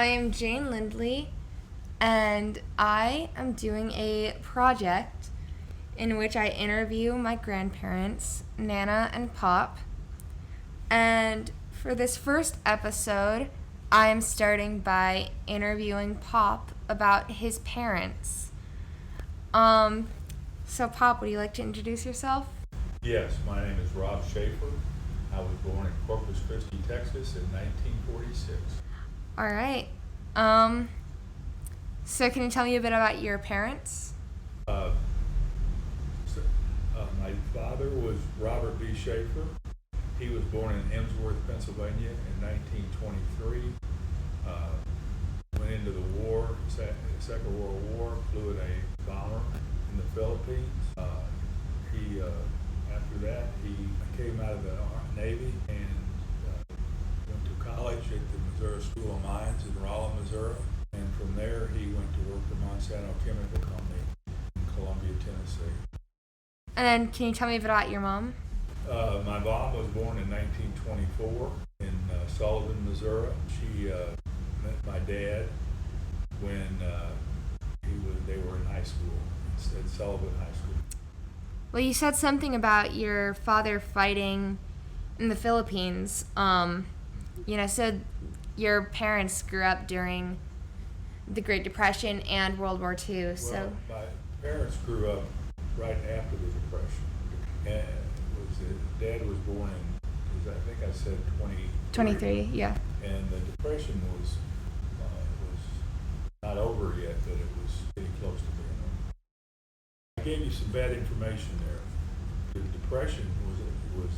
I am Jane Lindley, and I am doing a project in which I interview my grandparents, Nana and Pop. And for this first episode, I am starting by interviewing Pop about his parents. So Pop, would you like to introduce yourself? Yes, my name is Rob Shaffer. I was born in Corpus Christi, Texas in 1946. All right. So can you tell me a bit about your parents? My father was Robert B. Shaffer. He was born in Emsworth, Pennsylvania in 1923. Went into the war, the Second World War, flew in a bomber in the Philippines. After that, he came out of the Navy and went to college at the Missouri School of Mines in Rolla, Missouri. And from there, he went to work for Monsanto Chemical Company in Columbia, Tennessee. And then can you tell me a bit about your mom? My mom was born in 1924 in Sullivan, Missouri. She met my dad when they were in high school, at Sullivan High School. Well, you said something about your father fighting in the Philippines. So your parents grew up during the Great Depression and World War II. Well, my parents grew up right after the Depression. And Dad was born in, I think I said 23, yeah. And the Depression was not over yet, but it was getting close to being over. I gave you some bad information there. The Depression was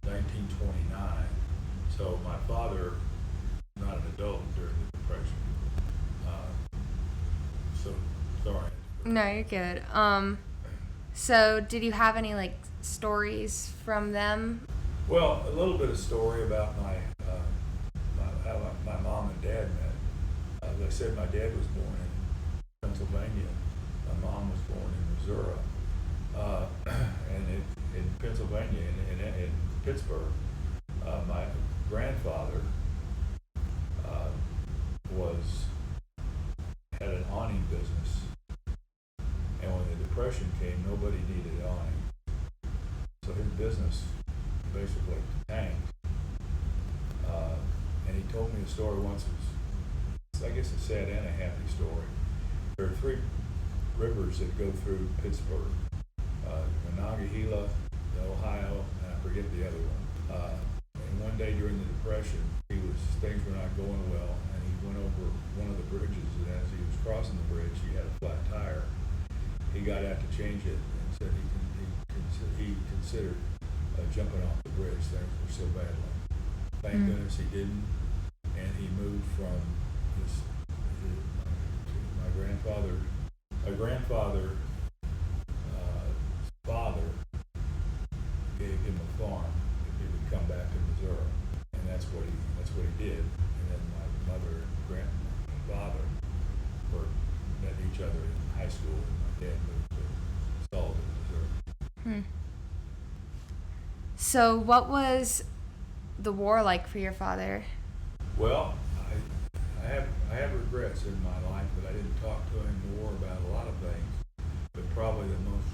1929, so my father was not an adult during the Depression. So sorry. No, you're good. So did you have any stories from them? Well, a little bit of story about how my mom and dad met. As I said, my dad was born in Pennsylvania. My mom was born in Missouri. And in Pennsylvania, in Pittsburgh, my grandfather had an awning business. And when the Depression came, nobody needed awning. So his business basically tanked. And he told me a story once. I guess a sad and a happy story. There are three rivers that go through Pittsburgh: Monongahela, the Ohio, and I forget the other one. And one day during the Depression, things were not going well, and he went over one of the bridges. And as he was crossing the bridge, he had a flat tire. He got out to change it and said he considered jumping off the bridge. Things were so badly. Thank goodness he didn't, and he moved from my grandfather's father gave him a farm if he would come back to Missouri, and that's what he did. And then my mother and grandfather met each other in high school, and my dad moved to Sullivan, Missouri. So what was the war like for your father? Well, I have regrets in my life, but I didn't talk to him more about a lot of things. But probably the most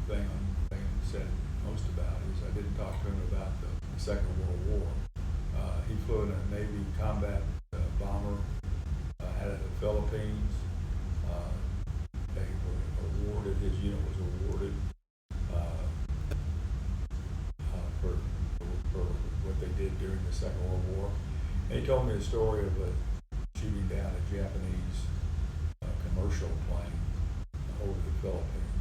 thing I said most about is I didn't talk to him about the Second World War. He flew in a Navy combat bomber out of the Philippines. They were awarded, his unit was awarded for what they did during the Second World War. And he told me a story of shooting down a Japanese commercial plane over the Philippines.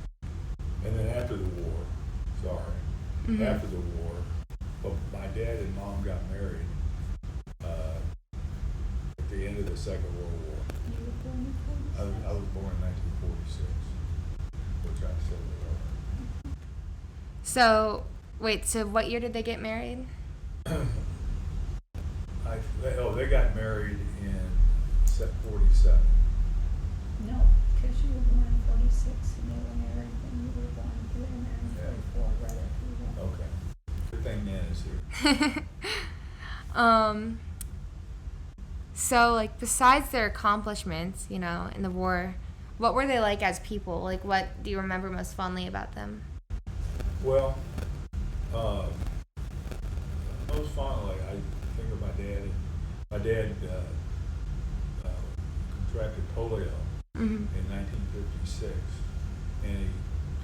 And then after the war, after the war, my dad and mom got married at the end of the Second World War. You were born in 46? I was born in 1946, which I said earlier. So what year did they get married? They got married in 47. No, because you were born in 46 and they were married when you were born. You were married in 44, right after you were. Okay. Good thing Nan is here. So, like, besides their accomplishments, you know, in the war, what were they like as people? Like, what do you remember most fondly about them? Well, uh, most fondly, I think of my dad. My dad contracted polio Mm-hmm. in 1956, and he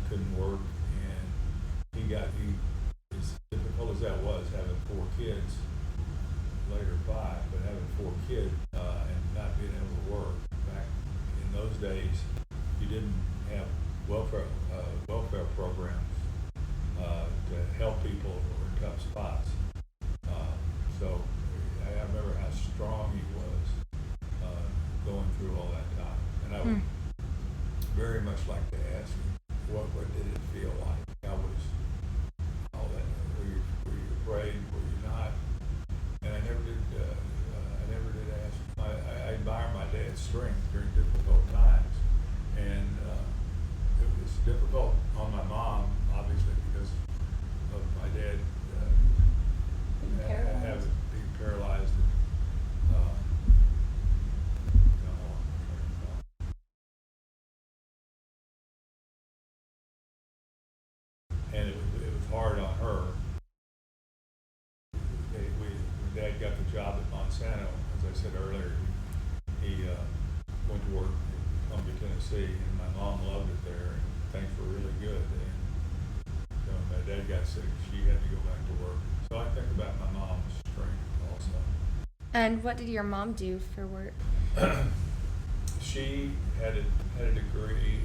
couldn't work, and as difficult as that was, having 4 kids, later 5, but having 4 kids and not being able to work. Back in those days, you didn't have welfare programs to help people who were in tough spots. So I remember how strong he was going through all that time. And I would very much like to ask him, what did it feel like? How was all that? Were you afraid? Were you not? And I never did. I never did ask him. I admire my dad's strength during difficult times, and it was difficult on my mom, obviously, because of my dad being paralyzed. And it was hard on her. When Dad got the job at Monsanto, as I said earlier, he went to work in Columbia, Tennessee, and my mom loved it there, and things were really good. And so when my dad got sick, she had to go back to work. So I think about my mom's strength also. And what did your mom do for work? She had a degree.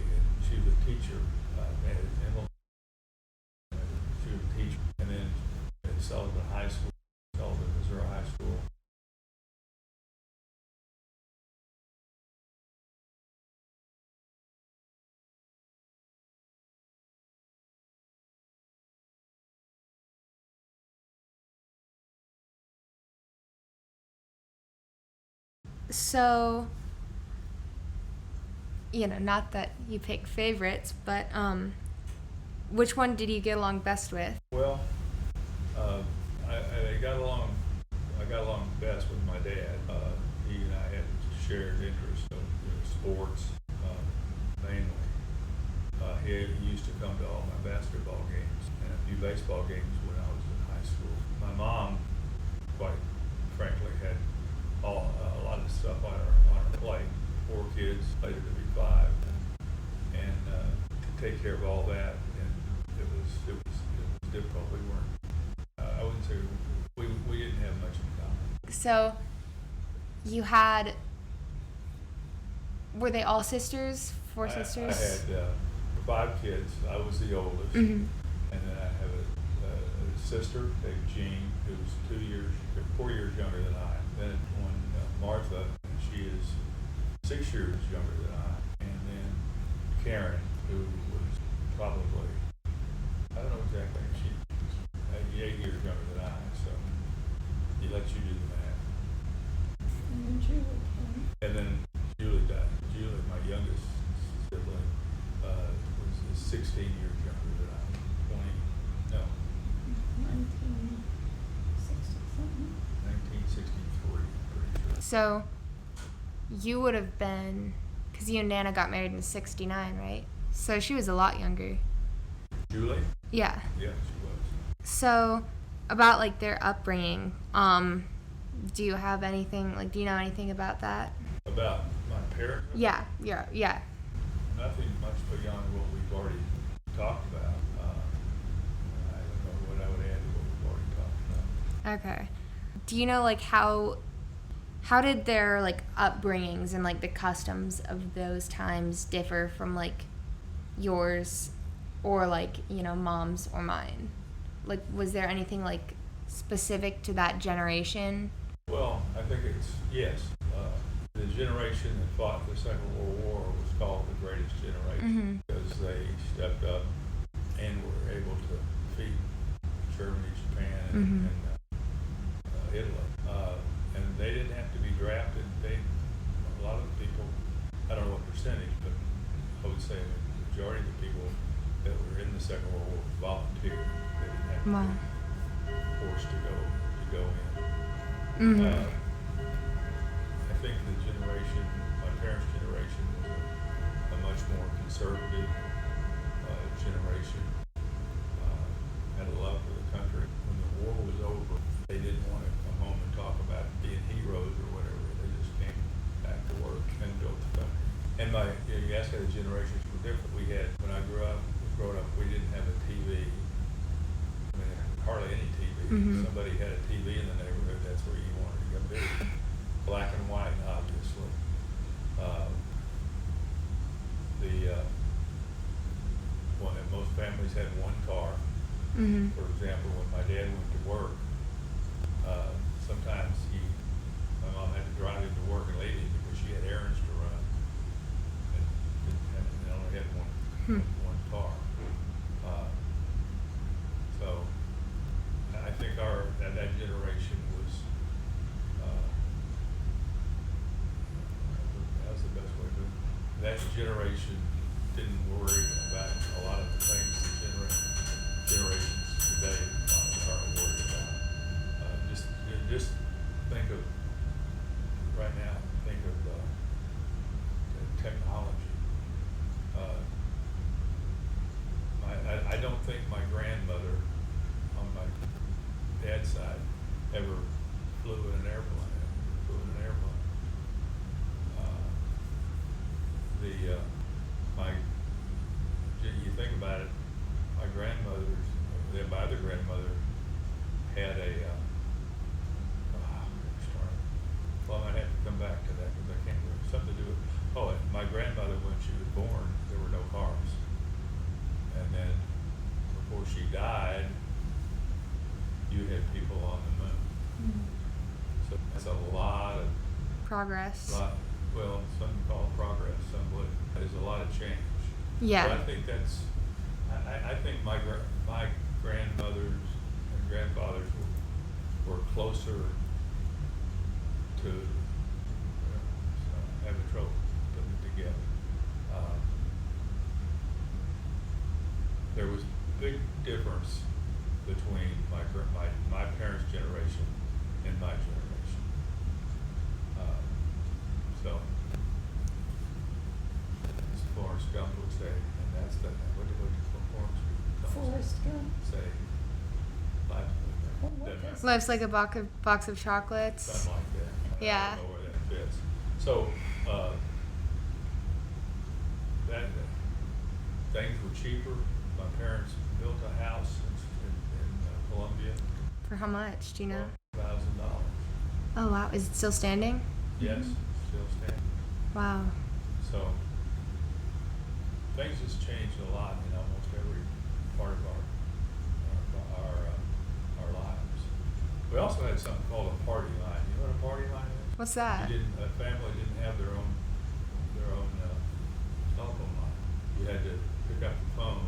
She was a teacher at Emil. She was a teacher, and then at Sullivan High School, Sullivan, Missouri High School. So, you know, not that you pick favorites, but which one did you get along best with? Well, I got along. I got along best with my dad. He and I had shared interests of sports, mainly. He used to come to all my basketball games and a few baseball games when I was in high school. My mom, quite frankly, had a lot of stuff on her plate. 4 kids, later to be 5, and to take care of all that, and it was difficult. We weren't. I wouldn't say we didn't have much in common. So, were they all sisters? 4 sisters? I had 5 kids. I was the oldest, Mm-hmm. and then I have a sister named Jean, who's 4 years younger than I. Then one Martha, and she is 6 years younger than I. And then Karen, who was probably, I don't know exactly, she was 8 years younger than I. So he lets you do the math. And then Julie came. And then Julie died. Julie, my youngest sibling, was 16 years younger than I. 1960 something. 1963, pretty sure. So, you would have been, because you and Nana got married in '69, right? So she was a lot younger. Julie? Yeah. Yeah, she was. So, about like their upbringing, do you have anything, like, do you know anything about that? About my parents? Yeah. Nothing much beyond what we've already talked about. I don't know what I would add to what we've already talked about. Okay. Do you know, like, how did their, like, upbringings and, like, the customs of those times differ from, like, yours or, like, you know, mom's or mine? Like, was there anything, like, specific to that generation? Well, I think yes. The generation that fought the Second World War was called the Greatest Generation because they stepped up and were able to defeat Germany, Japan, and Italy. And they didn't have to be drafted. A lot of the people, I don't know what percentage, but I would say the majority of the people that were in the Second World War volunteered. They didn't have to be forced to go in. generation, my parents' generation, was a much more conservative generation. Had a love for the country. When the war was over, they didn't want to come home and talk about being heroes or whatever. They just came back to work and built the country. And you ask how the generations were different. We had, when I grew up, we didn't have a TV. I mean, hardly any TV. Mhm. Somebody had a TV in the neighborhood, that's where you wanted to go big. Black and white, obviously. Most families had one car. Mhm. For example, when my dad went to work, sometimes my mom had to drive him to work and leave him because she had errands to run. And they only had one car. So I think that generation was, that was the best way to, that generation didn't worry about a lot of the things that generations today are worried about. Just think of, right now, technology. I don't think my grandmother on my dad's side ever flew in an airplane. You think about it, my other grandmother had well, I might have to come back to that because I can't remember. Something to do with, my grandmother, when she was born, there were no cars. And then before she died, you had people on the moon. Mm. So that's a lot of Progress. well, some call it progress, some would. There's a lot of change. Yeah. But I think I think my grandmothers and grandfathers were closer to having trouble putting it together. There was a big difference between my parents' generation and my generation. So, as Forrest Gump would say, and that's what Forrest Gump. say, life, Life's like a box of chocolates. something like that. Yeah. I don't know where that fits. So, that things were cheaper. My parents built a house in Columbia. For how much? Do you know? $1,000. Oh wow. Is it still standing? Yes, Mhm. still standing. Wow. So things has changed a lot in almost every part of our lives. We also had something called a party line. You know what a party line is? What's that? A family didn't have their own telephone line. You had to pick up the phone.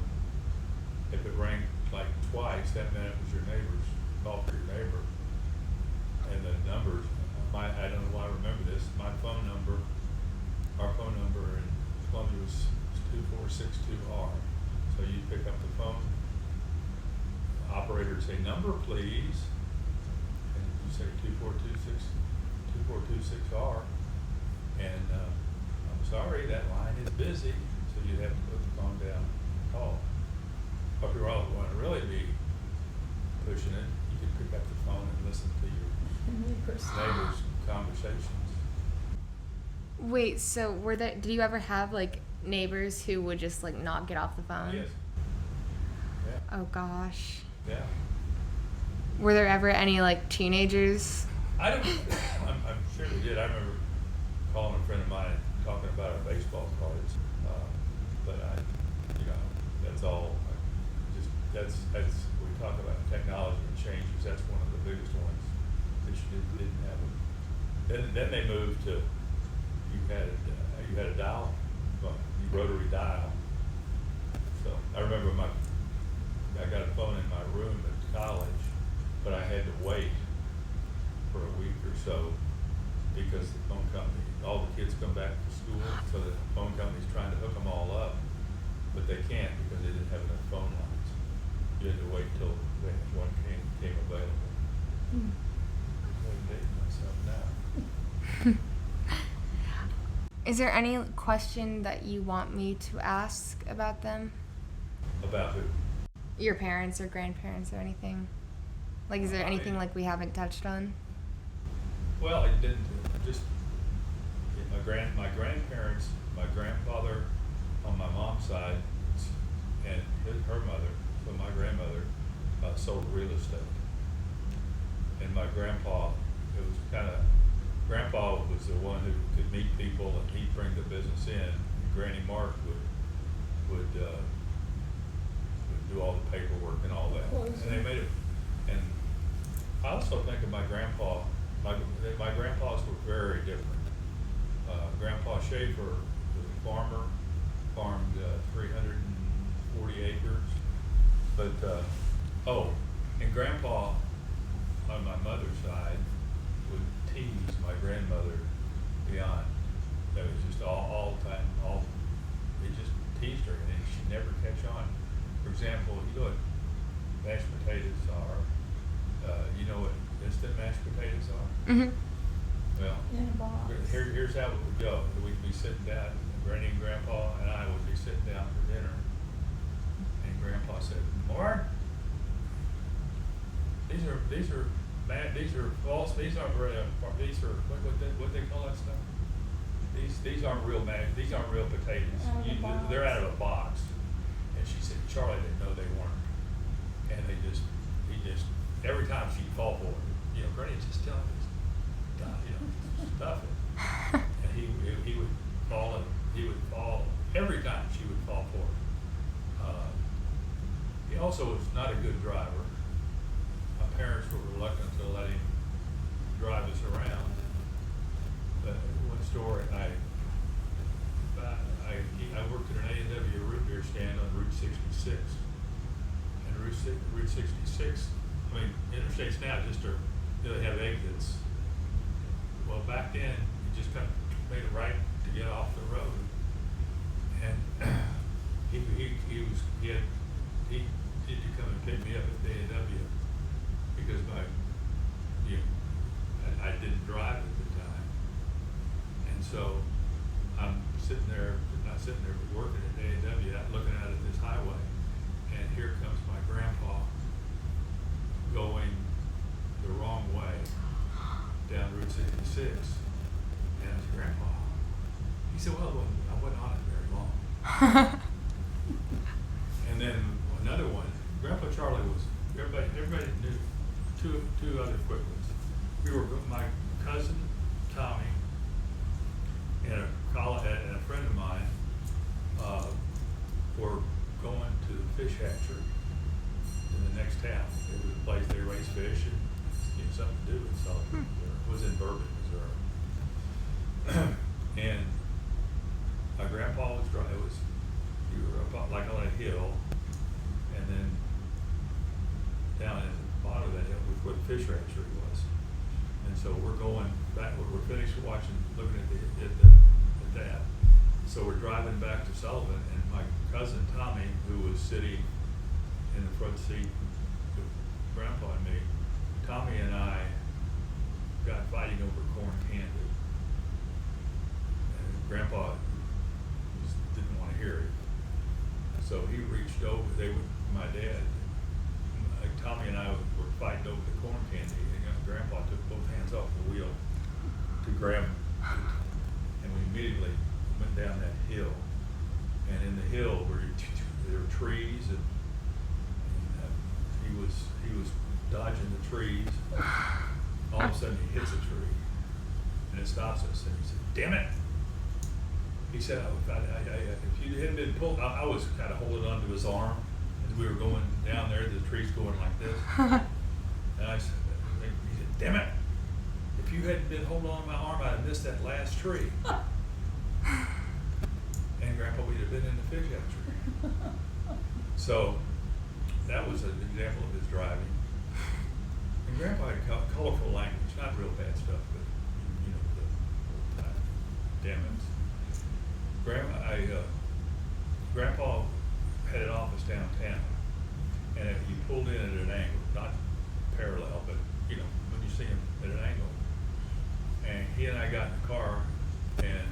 If it rang like twice, that meant it was your neighbor's call for your neighbor. And the numbers, I don't know why I remember this. Our phone number in Columbia was 2462R. So you pick up the phone, the operator would say, "Number, please," and you say 2426R, and I'm sorry, that line is busy. So you'd have to put the phone down and call. But if you want to really be pushing it, you could pick up the phone and listen to your neighbors' conversations. Wait, so did you ever have like neighbors who would just like not get off the phone? Yes. Yeah. Oh gosh. Yeah. Were there ever any like teenagers? I'm sure we did. I remember calling a friend of mine talking about our baseball cards. But that's all. We talk about technology and changes. That's one of the biggest ones that you didn't have. Then they moved to you had a dial, rotary dial. So I remember I got a phone in my room at college, but I had to wait for a week or so because the phone company, all the kids come back from school, so the phone company's trying to hook them all up, but they can't because they didn't have enough phone lines. You had to wait till one came available. I'm dating myself now. Is there any question that you want me to ask about them? About who? Your parents or grandparents or anything? Like, is there anything like we haven't touched on? Well, it didn't. Just my grandparents, my grandfather on my mom's side, and her mother, so my grandmother, sold real estate. And my grandpa, it was kind of, Grandpa was the one who could meet people and he'd bring the business in. And Granny Mark would do all the paperwork and all that. And they made it. And I also think of my grandpa. My grandpas were very different. Grandpa Shaffer was a farmer, farmed 340 acres. But and Grandpa on my mother's side would tease my grandmother beyond. That was just all the time. They just teased her, and she'd never catch on. For example, you know what mashed potatoes are? You know what instant mashed potatoes are? Mm-hmm. Well, In a box. here's how it would go. We'd be sitting down, Granny and Grandpa and I would be sitting down for dinner, and Grandpa said, "Mark, these are false. These aren't real. These are what they call that stuff. These aren't real these aren't real potatoes. Out of a box. They're out of a box." And she said, "Charlie didn't know they weren't." And he just every time she'd fall for it, Granny just tell me stuff it. And he would fall every time she would fall for it. He also was not a good driver. My parents were reluctant to let him drive us around. But one story, I worked at an A&W root beer stand on Route 66. And Route 66, interstates now they have exits. Well, back then, you just kind of made a right to get off the road. And he had to come and pick me up at the A&W because I didn't drive at the time. And so I'm not sitting there, but working at A&W, looking out at this highway, and here comes my grandpa going the wrong way down Route 66. And I said, "Grandpa." He said, "Well, I wasn't on it very long." And then another one, Grandpa Charlie everybody knew two other quick ones. My cousin Tommy and a friend of mine were going to the fish hatchery in the next town. It was a place they raised fish and something to do with something. It was in Bourbon, Missouri. And my grandpa was driving. You were up like on a hill, and then down at the bottom of that hill was where the fish hatchery was. And so we're going back. We're finished looking at that. So we're driving back to Sullivan, and my cousin Tommy, who was sitting in the front seat with Grandpa and me, Tommy and I got fighting over corn candy. And Grandpa just didn't want to hear it. So he reached over, my dad, Tommy and I were fighting over the corn candy, and Grandpa took both hands off the wheel to grab it. And we immediately went down that hill. And in the hill there were trees, and he was dodging the trees. All of a sudden he hits a tree, and it stops us. And he said, "Damn it!" He said, "If you hadn't been pulled," I was kind of holding onto his arm as we were going down there. The tree's going like this, and he said, "Damn it! If you hadn't been holding on to my arm, I'd have missed that last tree." And Grandpa would have been in the fish hatchery. So that was an example of his driving. And Grandpa had colorful language, not real bad stuff, but the damn it. Grandpa had an office downtown, and he pulled in at an angle, not parallel, but when you see him at an angle. And he and I got in the car, and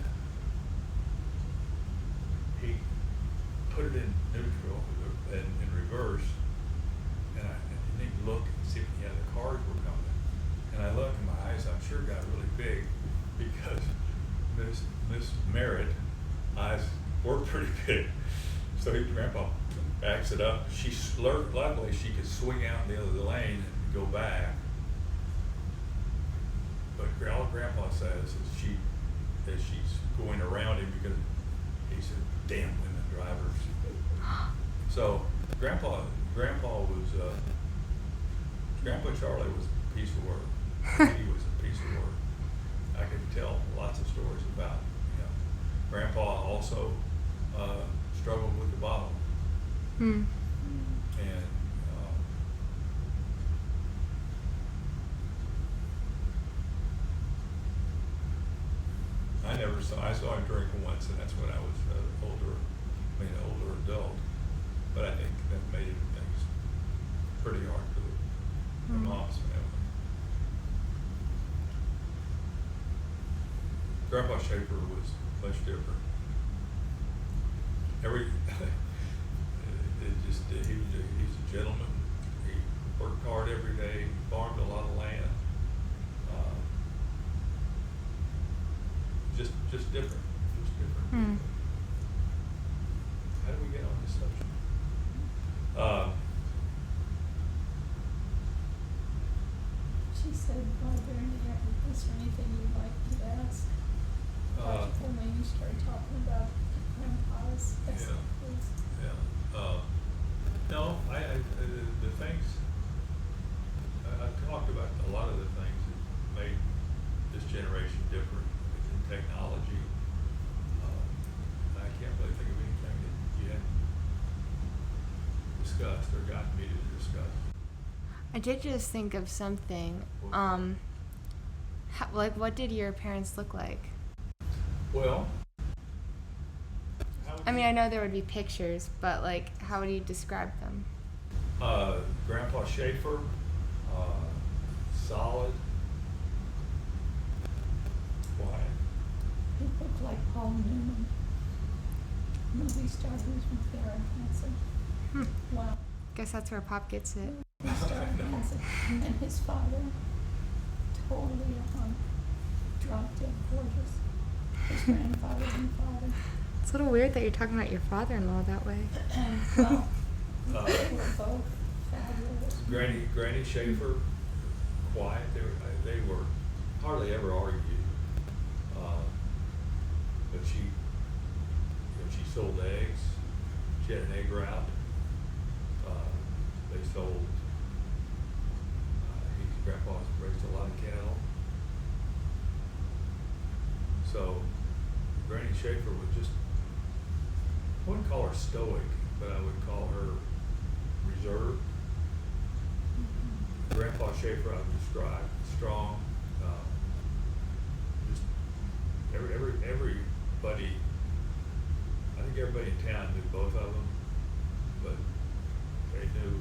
put it in neutral and in reverse, and I didn't even look and see if any other cars were coming. And I looked, and my eyes, I'm sure, got really big because Miss Merritt eyes were pretty big. So Grandpa backs it up. Luckily, she could swing out in the other lane and go back. But all Grandpa says is she's going around him because he said, "Damn women drivers." So Grandpa Charlie was a piece of work. He was a piece of work. I could tell lots of stories about him. Grandpa also struggled with the bottle. Hmm. And I saw him drink once, and that's when I was an older adult. But I think that made things pretty hard for the mom's family. Grandpa Shaffer was much different. He's a gentleman. He worked hard every day, farmed a lot of land. Just different. Hmm. How do we get on this subject? She said, "Are there is there anything you'd like to ask?" When you started talking about grandpa's recipes. Yeah. No, the things, I've talked about a lot of the things that made this generation different in technology. I can't really think of anything that you hadn't discussed or gotten me to discuss. I did just think of something. What did your parents look like? Well, I mean, I know there would be pictures, but how would you describe them? Grandpa Shaffer, solid, quiet. He looked like Paul Newman, movie star who's very handsome. Wow. Guess that's where Pop gets it. Movie star handsome. And his father, totally drop dead gorgeous. His grandfather and father. It's a little weird that you're talking about your father-in-law that way. Well, they were both fabulous. Granny Shaffer, quiet. They were hardly ever argued. But she sold eggs. She had an egg route. They sold. Grandpa's raised a lot of cattle. So Granny Shaffer was just, I wouldn't call her stoic, but I would call her reserved. Grandpa Shaffer I would describe strong. Just everybody, I think everybody in town knew both of them, but they knew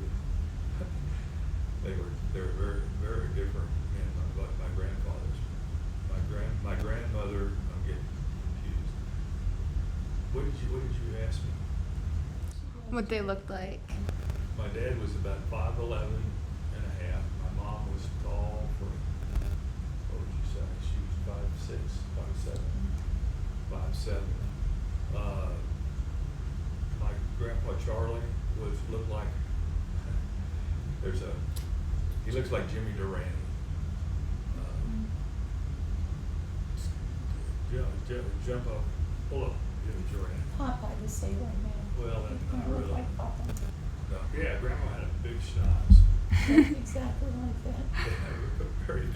they were very, very different. And my grandfathers, my grandmother, I'm getting confused. What did you ask me? What they looked like. My dad was about 5'11" and a half. My mom was tall for, what would you say? She was 5'6", 5'7". My grandpa Charlie looked like, he looks like Jimmy Durante. Jump up, pull up Jimmy Durante. Popeye the Sailor Man. Well, not He looked really. like Popeye. No, yeah, Grandma had a big schnoz. Exactly like that. Yeah, very,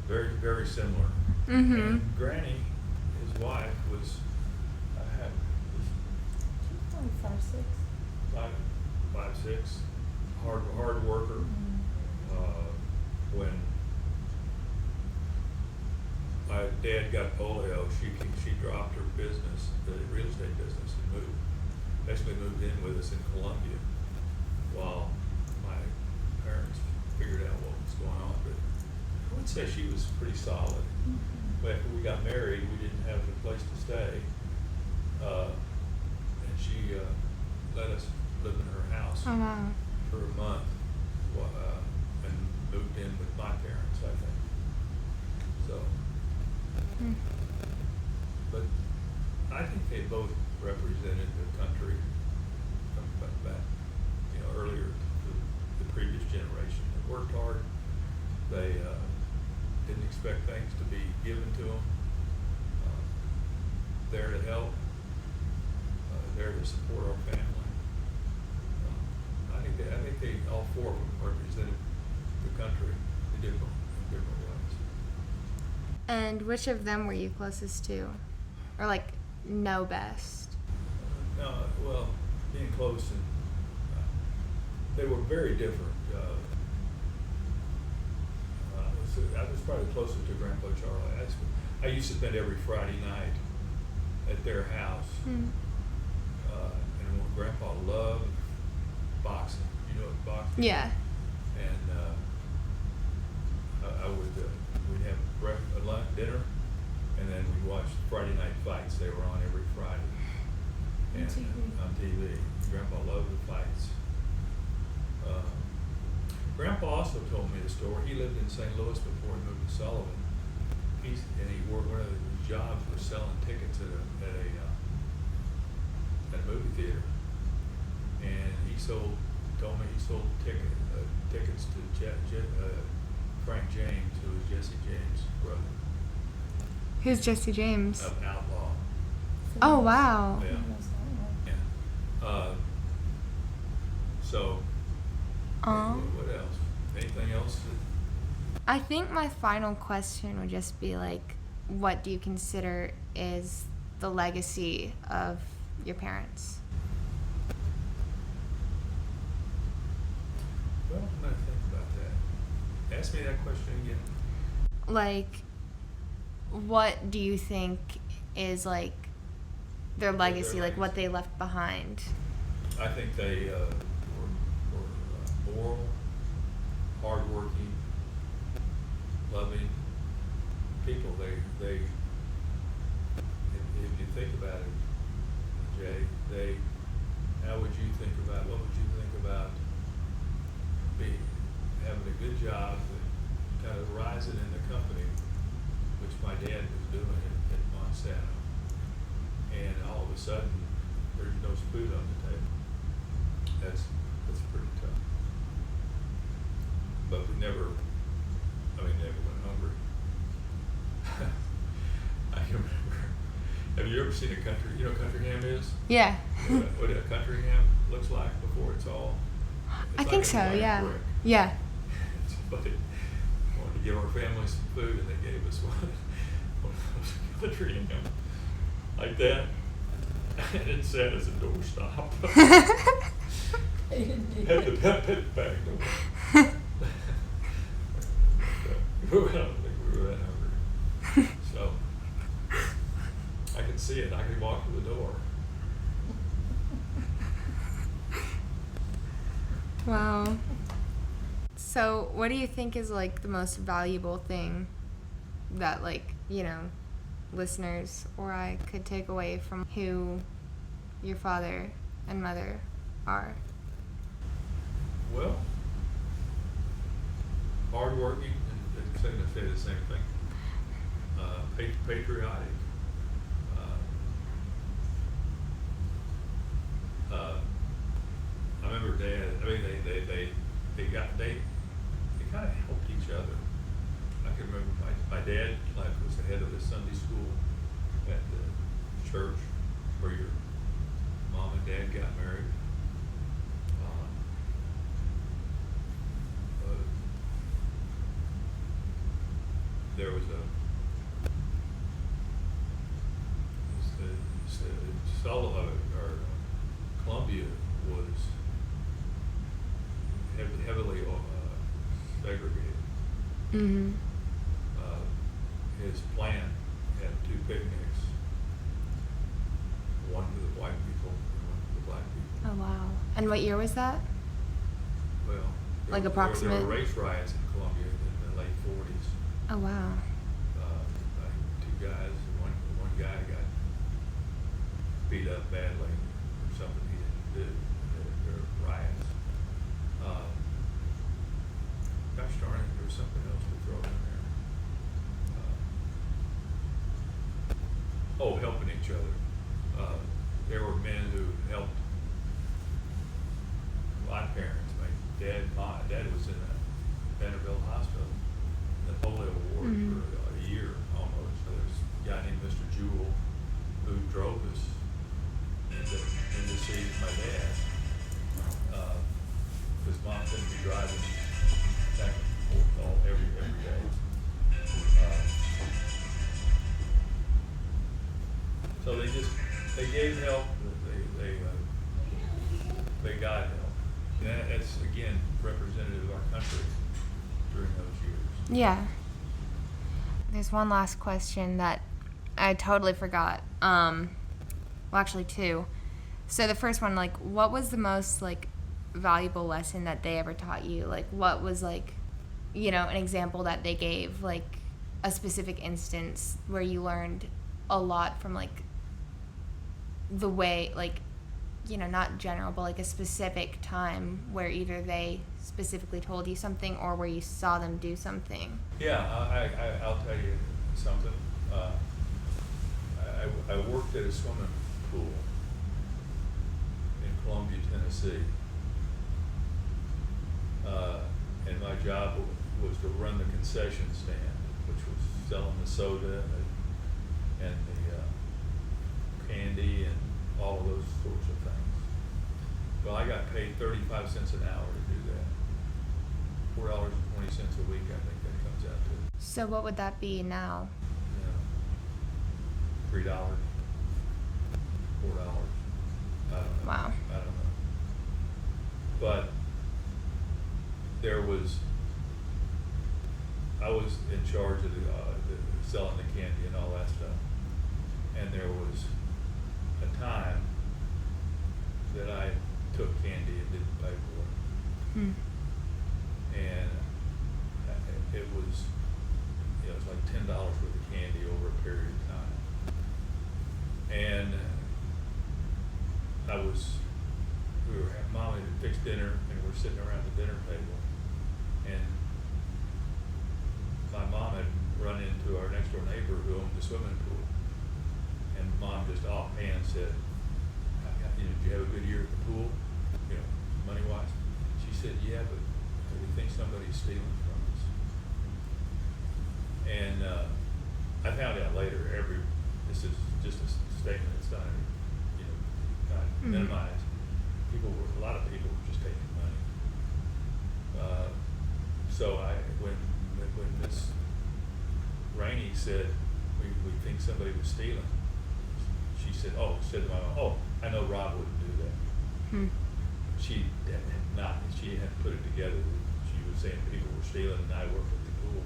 very, very similar. Mm-hmm. And Granny, his wife, was Probably 5'6". 5'6", hard worker. When my dad got polio, she dropped her business, the real estate business, and basically moved in with us in Columbia while my parents figured out what was going on. But I would say she was pretty solid. But after we got married, we didn't have a place to stay, and she let us live in her house Oh wow. for a month, and moved in with my parents, I think. So, Hmm. but I think they both represented the country from back, earlier, the previous generation. They worked hard. They didn't expect things to be given to them. There to help. There to support our family. I think they all four of them represented the country in different ways. And which of them were you closest to, or like know best? No, well, being close and they were very different. I was probably closest to Grandpa Charlie. I used to spend every Friday night at their house, Hmm. and Grandpa loved boxing. You know what boxing? Yeah. And we'd have lunch, dinner, and then we'd watch Friday night fights. They were on every Friday. On TV. On TV. Grandpa loved the fights. Grandpa also told me the story. He lived in St. Louis before he moved to Sullivan. He worked, one of his jobs was selling tickets at a movie theater, and told me he sold tickets to Frank James, who was Jesse James' brother. Who's Jesse James? Of Outlaw. Oh wow. Yeah. Yeah. So. What else? Anything else? I think my final question would just be like, what do you consider is the legacy of your parents? Well, I'm gonna think about that. Ask me that question again. Like, what do you think is like their legacy, like what they left behind? I think they were moral, hardworking, loving people. They if you think about it, Jay, what would you think about having a good job and kind of rising in the company, which my dad was doing at Monsanto, and all of a sudden there's no food on the table. That's pretty tough. But we never went hungry. I can remember. Have you ever seen a country? You know what country ham is? Yeah. What a country ham looks like before it's all. I think so. Yeah. Brick. Yeah. Somebody wanted to give our family some food, and they gave us one of those country ham like that, and it sat as a doorstop. Had the back door. I don't think we were that hungry. So I could see it. I could walk to the door. Wow. So, what do you think is like the most valuable thing that, like, listeners or I could take away from who your father and mother are? Well, hardworking, and I'm going to say the same thing. Patriotic. I remember Dad. I mean, they kind of helped each other. I can remember my dad was the head of the Sunday school at the church where your mom and dad got married. There was Columbia was heavily segregated. Mm-hmm. His plant had two picnics, one for the white people and one for the black people. Oh wow. And what year was that? Well, Like there approximate? were race riots in Columbia in the late 40s. Oh wow. Two guys, one guy got beat up badly for something he didn't the riots. Gosh darn it, there was something else to throw in there. Helping each other. There were men who helped my parents. My dad was in a Vanderbilt hospital, the polio ward Mhm. for a year almost. So there's a guy named Mr. Jewell who drove us in to see my dad. Because mom couldn't be driving back and forth every day. So they gave help. They got help. And that's again representative of our country during those years. Yeah. There's one last question that I totally forgot. Well, actually two. So the first one, like, what was the most, like, valuable lesson that they ever taught you? Like, what was, like, an example that they gave, like, a specific instance where you learned a lot from, like, the way, like, not general, but, like, a specific time where either they specifically told you something or where you saw them do something? Yeah, I'll tell you something. I worked at a swimming pool in Columbia, Tennessee. And my job was to run the concession stand, which was selling the soda and the candy and all of those sorts of things. Well, I got paid 35 cents an hour to do that. $4.20 a week, I think that comes out to. So what would that be now? $3, $4. I don't know. Wow. I don't know. But I was in charge of the selling the candy and all that stuff. And there was a time that I took candy and didn't pay for it. And it was like $10 worth of candy over a period of time. And Mom had fixed dinner and we're sitting around the dinner table. And my mom had run into our next door neighbor who owned the swimming pool. And Mom just offhand said, did you have a good year at the pool? Money-wise? She said, yeah, but we think somebody's stealing from us. And I found out later, this is just a statement, it's not, not minimized. A lot of people were just taking money. So when Miss Rainey said, we think somebody was stealing, she said to my mom, I know Rob wouldn't do that. She hadn't put it together. She was saying people were stealing and I worked at the pool.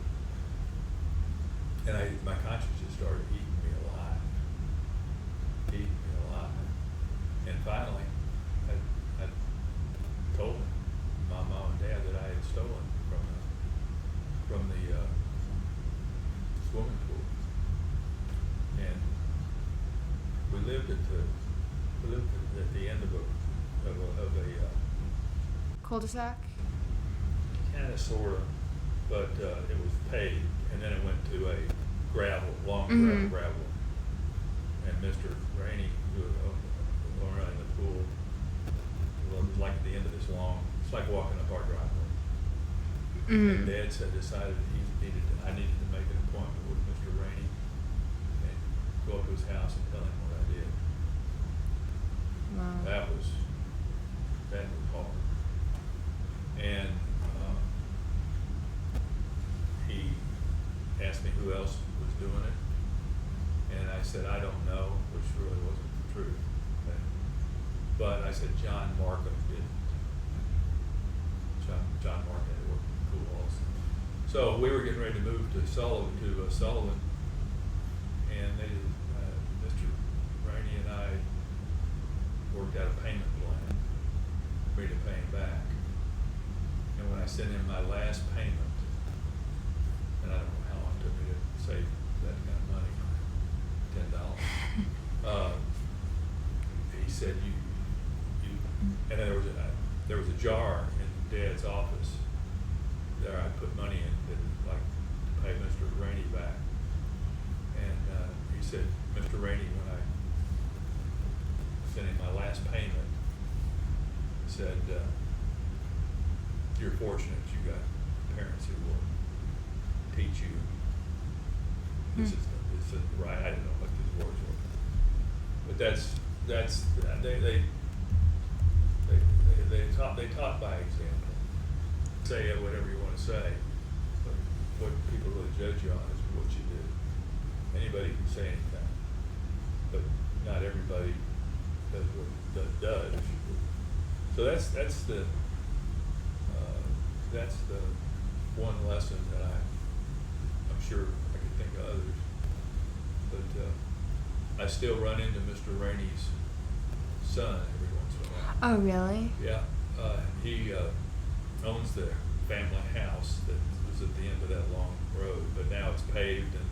And my conscience just started eating me alive. And finally, I told my mom and dad that I had stolen from the swimming pool. And we lived at the end of a Cul-de-sac? kind of, sort of, but it was paved, and then it went to a long gravel. And Mr. Rainey, who was running the pool, it was like at the end of this it's like walking up our driveway. And Dad decided that I needed to make an appointment with Mr. Rainey and go up to his house and tell him what I did. Wow. That was hard. And he asked me who else was doing it. And I said, I don't know, which really wasn't the truth. But I said, John Markham did. John Markham had worked at the pool also. So we were getting ready to move to Sullivan. And Mr. Rainey and I worked out a payment plan for me to pay him back. And when I sent him my last payment, and I don't know how long it took me to save that kind of money, $10, he said, you And then there was a jar in Dad's office there I put money in that like to pay Mr. Rainey back. And he said, Mr. Rainey, when I sent him my last payment, said, you're fortunate you got parents who will teach you this is right. I don't know what these words were, but they taught by example. Say whatever you want to say, but what people really judge you on is what you do. Anybody can say anything, but not everybody does what does. So that's the one lesson that I'm sure I could think of others, but I still run into Mr. Rainey's son every once in a while. Oh, really? Yeah, he owns the family house that was at the end of that long road, but now it's paved and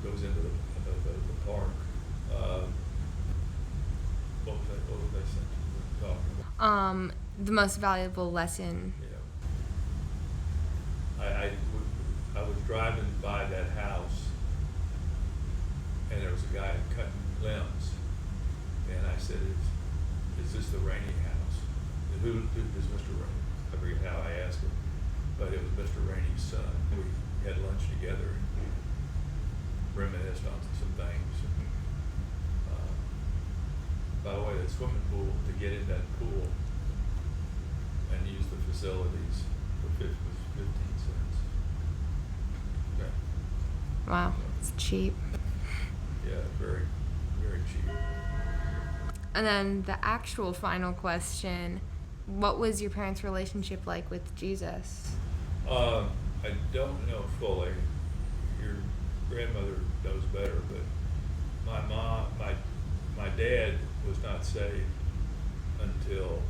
goes into the park. What was they talking about? The most valuable lesson. Yeah. I was driving by that house, and there was a guy cutting limbs, and I said, "Is this the Rainey house? Who is Mr. Rainey?" I forget how I asked him, but it was Mr. Rainey's son. We had lunch together and reminisced on some things. By the way, that swimming pool, to get in that pool and use the facilities was 15 cents. Okay. Wow, it's cheap. Yeah, very, very cheap. And then the actual final question, what was your parents' relationship like with Jesus? I don't know fully. Your grandmother knows better, but my dad was not saved until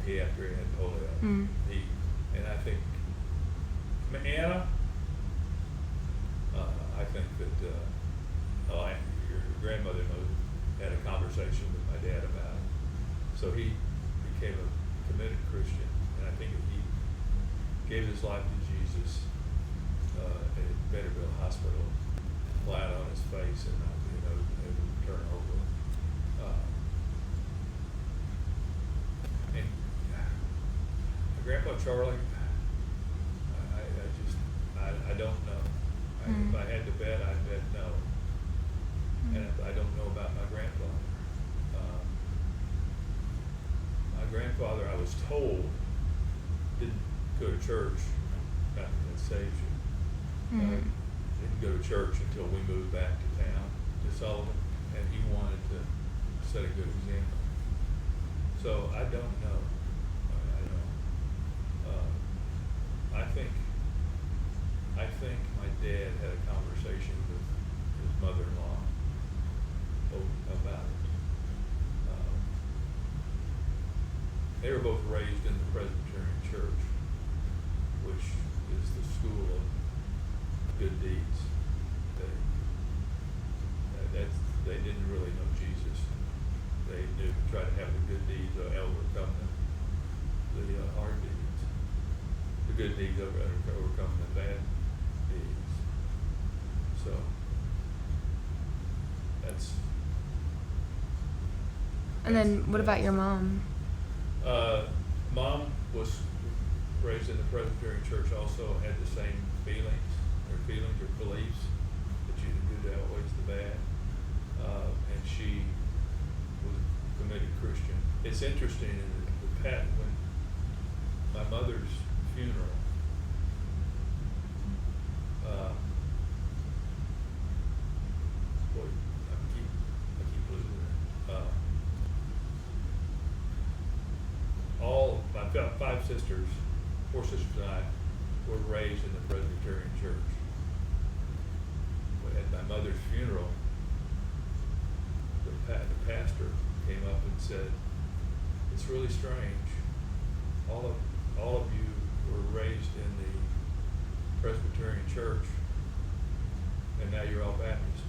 after he had polio. And I think Anna, I think that your grandmother had a conversation with my dad about it. So he became a committed Christian, and I think he gave his life to Jesus at Betterville Hospital, flat on his face and not being able to turn over. And Grandpa Charlie, I don't know. If I had to bet, I'd bet no. And I don't know about my grandfather. My grandfather, I was told, didn't go to church after that saved you. Didn't go to church until we moved back to town, to Sullivan, and he wanted to set a good example. So I don't know. I think my dad had a conversation with his mother-in-law about it. They were both raised in the Presbyterian Church, which is the school of good deeds. They didn't really know Jesus. They knew try to have the good deeds overcome the hard deeds. The good deeds overcome the bad deeds. So that's. And then what about your mom? Mom was raised in the Presbyterian Church, also had the same feelings or beliefs that the good outweighs the bad. And she was a committed Christian. It's interesting in when my mother's funeral, boy, I keep losing it. All my 5 sisters, 4 sisters and I, were raised in the Presbyterian Church. At my mother's funeral, the pastor came up and said, "It's really strange. All of you were raised in the Presbyterian Church, and now you're all Baptist."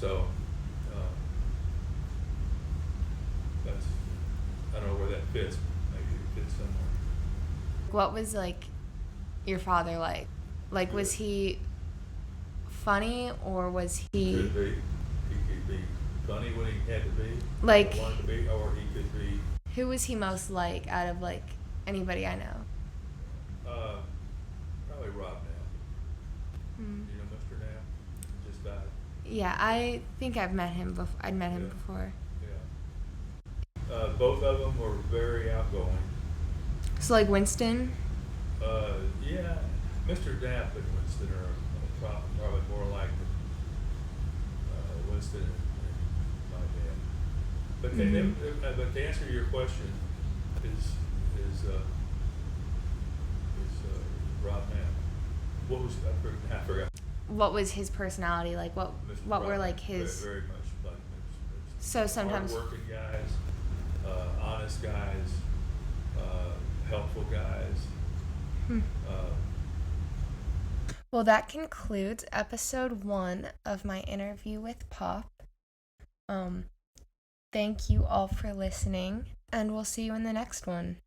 So, that's, I don't know where that fits. Maybe it fits somewhere. What was like your father like? Like, was he funny or was he? Could be. He could be funny when he had to be. Like, wanted to be, or he could be. Who was he most like out of like anybody I know? Probably Rob now. Hmm. You know Mr. Knapp? Just died. Yeah, I think I've met him before. I'd met him Yeah. before. Yeah. Both of them were very outgoing. So like Winston. Yeah, Mr. Knapp and Winston are probably more like Winston and my dad. But but to answer your question, is Rob Knapp. What was I forgot. What was his personality like? What Rob were Knapp, like his? very much like Mr. So sometimes. Hard-working guys, honest guys, helpful guys. Well, that concludes episode 1 of my interview with Pop. Thank you all for listening, and we'll see you in the next one.